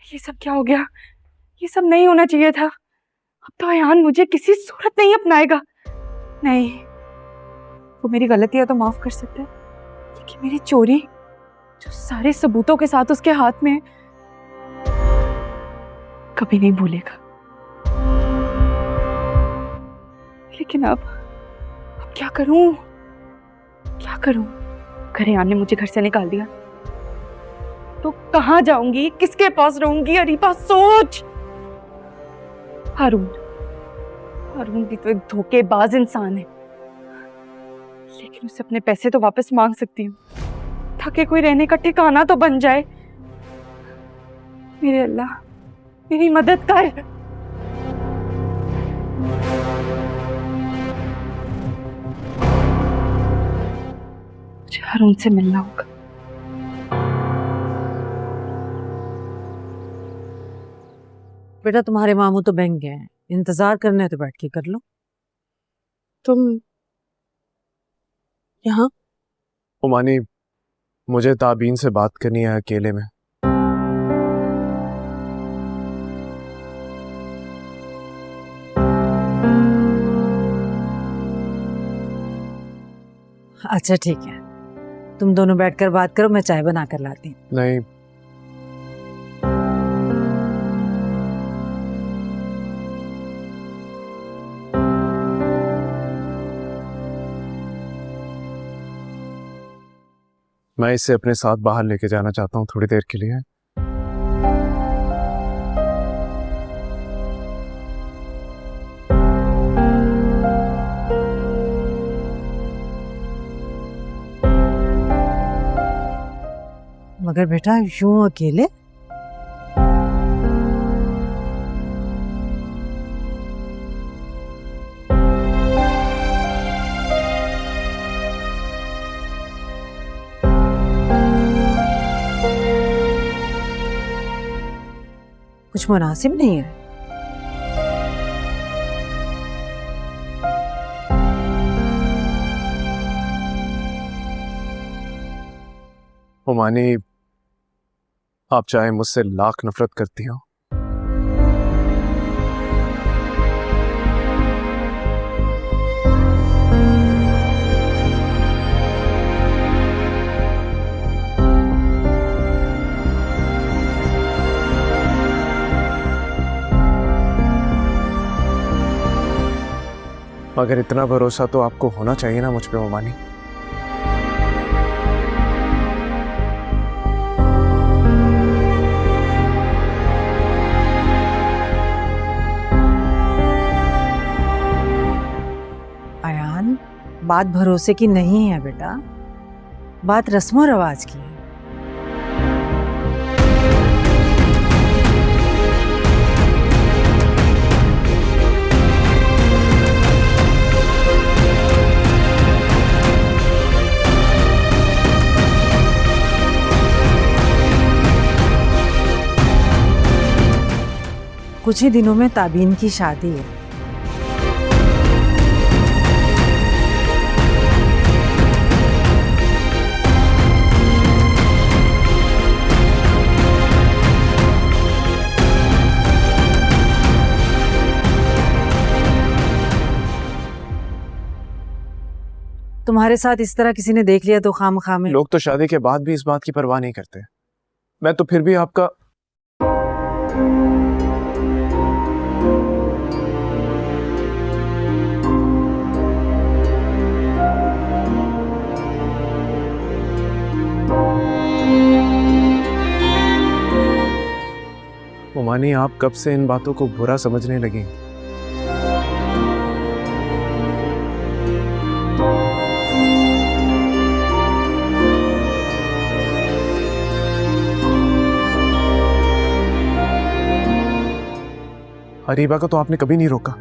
ये सब क्या हो गया? ये सब नहीं होना चाहिए था। अब तो अयान मुझे किसी सूरत नहीं अपनाएगा। नहीं, वो मेरी गलतियां तो माफ कर सकता है, लेकिन मेरी चोरी जो सारे सबूतों के साथ उसके हाथ में है, कभी नहीं भूलेगा। लेकिन अब क्या करूं? क्या करूं? घर अयान ने मुझे घर से निकाल दिया तो कहां जाऊंगी, किसके पास रहूंगी? अरीबा सोच। हारून हारून भी तो एक धोखेबाज इंसान है, लेकिन उसे अपने पैसे तो वापस मांग सकती हूँ ताकि कोई रहने का ठिकाना तो बन जाए। मेरे अल्लाह, मेरी मदद कर। मुझे हारून से मिलना होगा। बेटा तुम्हारे मामू तो बैंक गए हैं, इंतजार करने हैं तो बैठ के कर लो। तुम यहाँ? उमानी, मुझे ताबीन से बात करनी है अकेले में। अच्छा ठीक है, तुम दोनों बैठकर बात करो, मैं चाय बना कर लाती हूँ। नहीं, मैं इसे अपने साथ बाहर लेके जाना चाहता हूँ थोड़ी देर के लिए। मगर बेटा यूं अकेले? कुछ मुनासिब नहीं है। उमानी, आप चाहे मुझसे लाख नफरत करती हो, मगर इतना भरोसा तो आपको होना चाहिए ना मुझ पे उमानी। अयान, बात भरोसे की नहीं है बेटा, बात रस्मो रवाज की है। कुछ ही दिनों में ताबीन की शादी है। तुम्हारे साथ इस तरह किसी ने देख लिया तो खामखा में। लोग तो शादी के बाद भी इस बात की परवाह नहीं करते, मैं तो फिर भी आपका। उमानी, आप कब से इन बातों को बुरा समझने लगी? अरीबा को तो आपने कभी नहीं रोका।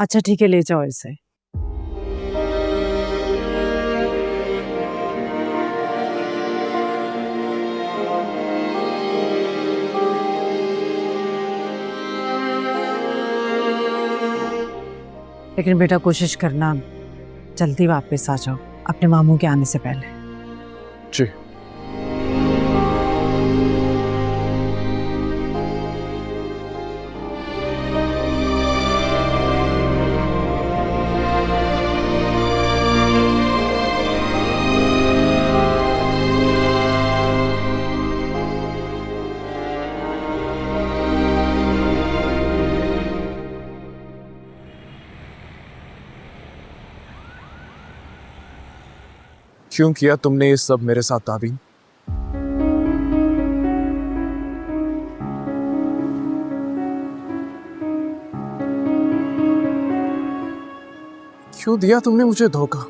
अच्छा ठीक है, ले जाओ इसे। लेकिन बेटा कोशिश करना जल्दी वापस आ जाओ अपने मामू के आने से पहले। जी। क्यों किया तुमने ये सब मेरे साथ ताबीन? क्यों दिया तुमने मुझे धोखा?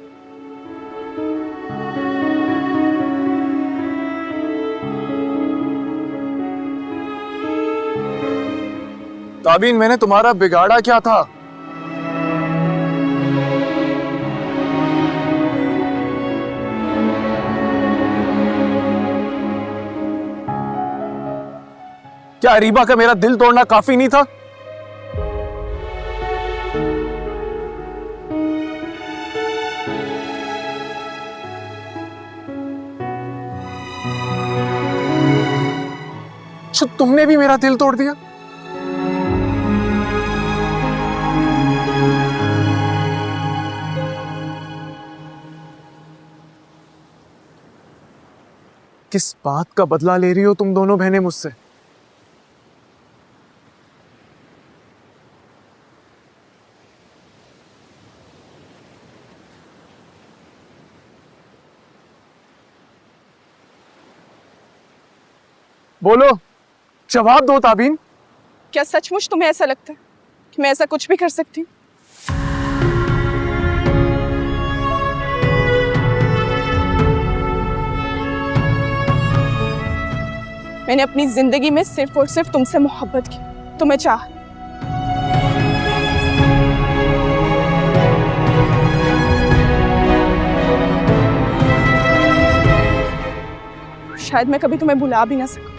ताबीन, मैंने तुम्हारा बिगाड़ा क्या था? क्या अरीबा का मेरा दिल तोड़ना काफी नहीं था? तो तुमने भी मेरा दिल तोड़ दिया। किस बात का बदला ले रही हो तुम दोनों बहनें मुझसे? बोलो, जवाब दो ताबीन। क्या सचमुच तुम्हें ऐसा लगता है कि मैं ऐसा कुछ भी कर सकती हूँ? मैंने अपनी जिंदगी में सिर्फ और सिर्फ तुमसे मोहब्बत की, तुम्हें चाहा। शायद मैं कभी तुम्हें भुला भी ना सकूं।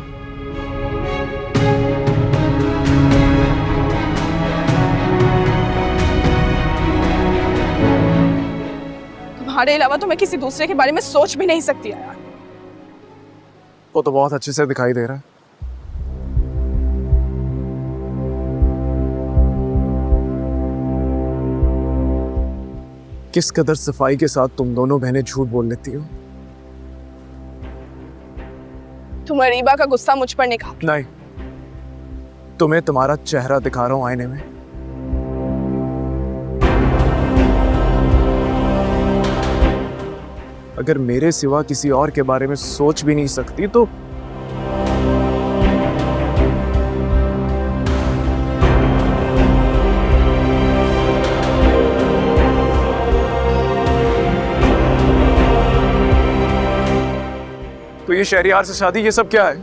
तुम्हारे अलावा तो मैं किसी दूसरे के बारे में सोच भी नहीं सकती यार। वो तो बहुत अच्छे से दिखाई दे रहा है। किस कदर सफाई के साथ तुम दोनों बहनें झूठ बोल लेती हो। तुम अरीबा का गुस्सा मुझ पर निकाल। नहीं, तुम्हें तुम्हारा चेहरा दिखा रहा हूं आईने में। अगर मेरे सिवा किसी और के बारे में सोच भी नहीं सकती तो ये शहरियार से शादी, ये सब क्या है?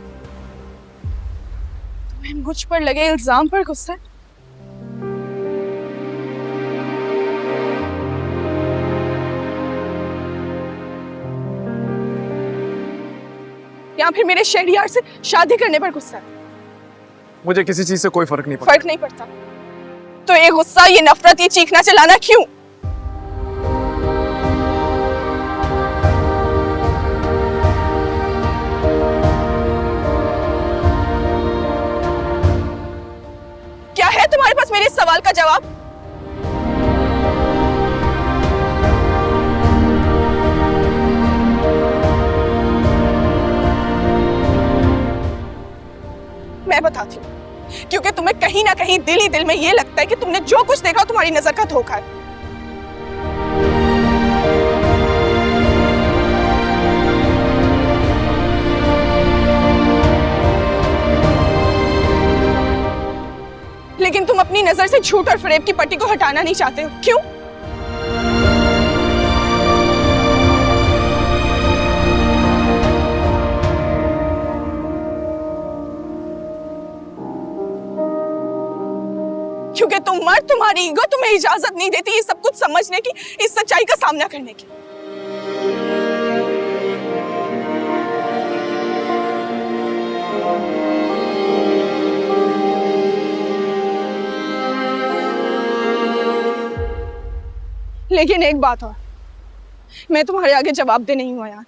तुम्हें मुझ पर लगे इल्जाम पर गुस्सा है? या फिर मेरे शहरियार से शादी करने पर गुस्सा है? मुझे किसी चीज से कोई फर्क नहीं पड़ता। फर्क नहीं पड़ता तो ये गुस्सा, ये नफरत, ये चीखना चिल्लाना क्यों? क्या है तुम्हारे पास मेरे इस सवाल का जवाब? मैं बताती हूँ, क्योंकि तुम्हें कहीं ना कहीं दिल ही दिल में ये लगता है कि तुमने जो कुछ देखा तुम्हारी नजर का धोखा है। लेकिन तुम अपनी नजर से झूठ और फरेब की पट्टी को हटाना नहीं चाहते हो, क्यों? क्योंकि तुम मर्द, तुम्हारी ईगो तुम्हें इजाजत नहीं देती ये सब कुछ समझने की, इस सच्चाई का सामना करने की। लेकिन एक बात और, मैं तुम्हारे आगे जवाब दे नहीं हुआ यार।